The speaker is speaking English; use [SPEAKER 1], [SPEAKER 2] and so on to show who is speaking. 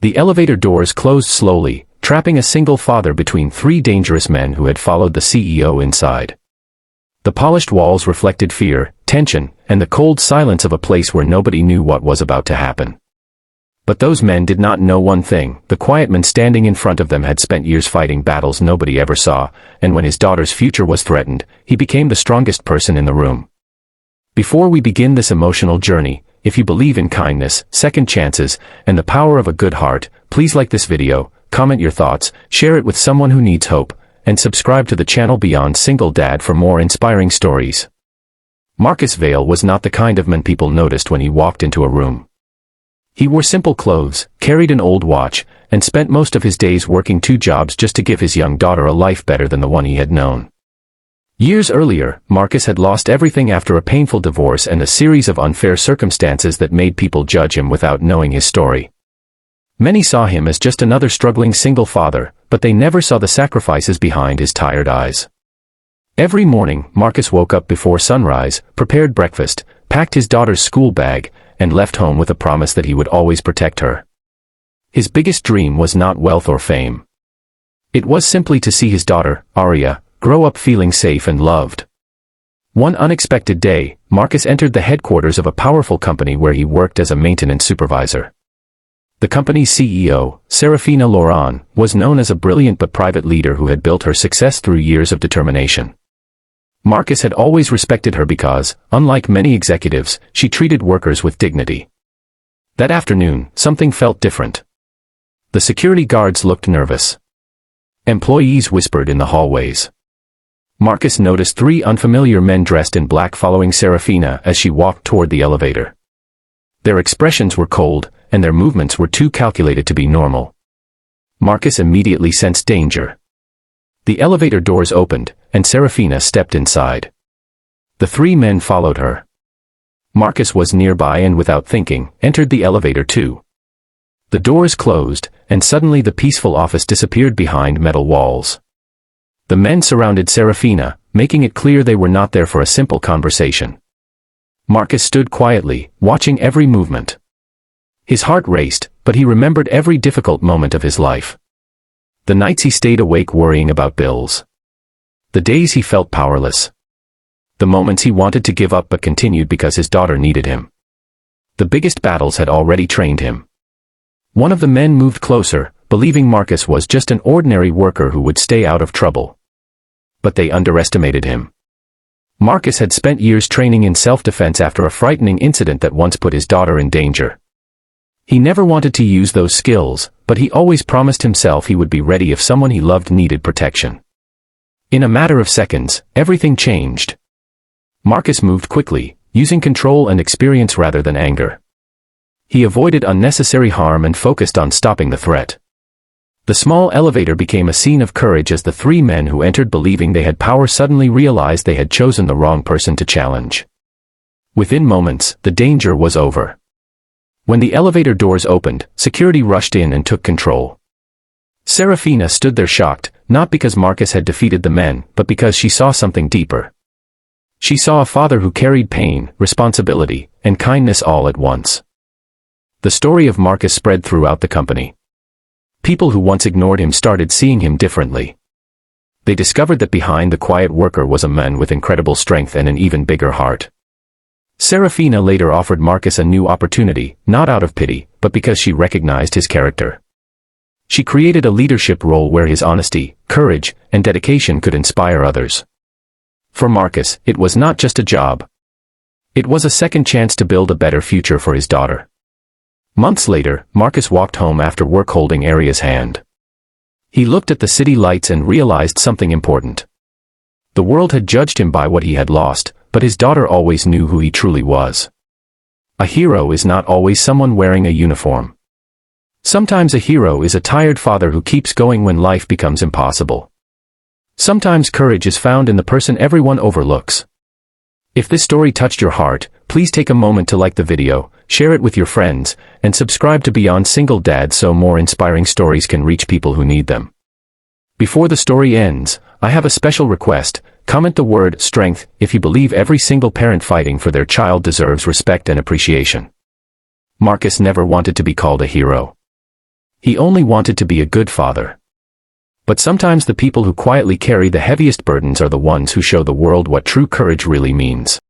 [SPEAKER 1] The elevator doors closed slowly, trapping a single father between three dangerous men who had followed the CEO inside. The polished walls reflected fear, tension, and the cold silence of a place where nobody knew what was about to happen. But those men did not know one thing: the quiet man standing in front of them had spent years fighting battles nobody ever saw, and when his daughter's future was threatened, he became the strongest person in the room. Before we begin this emotional journey, if you believe in kindness, second chances, and the power of a good heart, please like this video, comment your thoughts, share it with someone who needs hope, and subscribe to the channel Beyond Single Dad for more inspiring stories. Marcus Vale was not the kind of man people noticed when he walked into a room. He wore simple clothes, carried an old watch, and spent most of his days working 2 jobs just to give his young daughter a life better than the one he had known. Years earlier, Marcus had lost everything after a painful divorce and a series of unfair circumstances that made people judge him without knowing his story. Many saw him as just another struggling single father, but they never saw the sacrifices behind his tired eyes. Every morning, Marcus woke up before sunrise, prepared breakfast, packed his daughter's school bag, and left home with a promise that he would always protect her. His biggest dream was not wealth or fame. It was simply to see his daughter, Aria, grow up feeling safe and loved. One unexpected day, Marcus entered the headquarters of a powerful company where he worked as a maintenance supervisor. The company's CEO, Serafina Loran, was known as a brilliant but private leader who had built her success through years of determination. Marcus had always respected her because, unlike many executives, she treated workers with dignity. That afternoon, something felt different. The security guards looked nervous. Employees whispered in the hallways. Marcus noticed 3 unfamiliar men dressed in black following Serafina as she walked toward the elevator. Their expressions were cold, and their movements were too calculated to be normal. Marcus immediately sensed danger. The elevator doors opened, and Serafina stepped inside. The 3 men followed her. Marcus was nearby and without thinking, entered the elevator too. The doors closed, and suddenly the peaceful office disappeared behind metal walls. The men surrounded Serafina, making it clear they were not there for a simple conversation. Marcus stood quietly, watching every movement. His heart raced, but he remembered every difficult moment of his life. The nights he stayed awake worrying about bills. The days he felt powerless. The moments he wanted to give up but continued because his daughter needed him. The biggest battles had already trained him. One of the men moved closer, believing Marcus was just an ordinary worker who would stay out of trouble. But they underestimated him. Marcus had spent years training in self-defense after a frightening incident that once put his daughter in danger. He never wanted to use those skills, but he always promised himself he would be ready if someone he loved needed protection. In a matter of seconds, everything changed. Marcus moved quickly, using control and experience rather than anger. He avoided unnecessary harm and focused on stopping the threat. The small elevator became a scene of courage as the 3 men who entered believing they had power suddenly realized they had chosen the wrong person to challenge. Within moments, the danger was over. When the elevator doors opened, security rushed in and took control. Serafina stood there shocked, not because Marcus had defeated the men, but because she saw something deeper. She saw a father who carried pain, responsibility, and kindness all at once. The story of Marcus spread throughout the company. People who once ignored him started seeing him differently. They discovered that behind the quiet worker was a man with incredible strength and an even bigger heart. Serafina later offered Marcus a new opportunity, not out of pity, but because she recognized his character. She created a leadership role where his honesty, courage, and dedication could inspire others. For Marcus, it was not just a job. It was a second chance to build a better future for his daughter. Months later, Marcus walked home after work holding Aria's hand. He looked at the city lights and realized something important. The world had judged him by what he had lost, but his daughter always knew who he truly was. A hero is not always someone wearing a uniform. Sometimes a hero is a tired father who keeps going when life becomes impossible. Sometimes courage is found in the person everyone overlooks. If this story touched your heart, please take a moment to like the video, share it with your friends, and subscribe to Beyond Single Dad so more inspiring stories can reach people who need them. Before the story ends, I have a special request. Comment the word strength if you believe every single parent fighting for their child deserves respect and appreciation. Marcus never wanted to be called a hero. He only wanted to be a good father. But sometimes the people who quietly carry the heaviest burdens are the ones who show the world what true courage really means.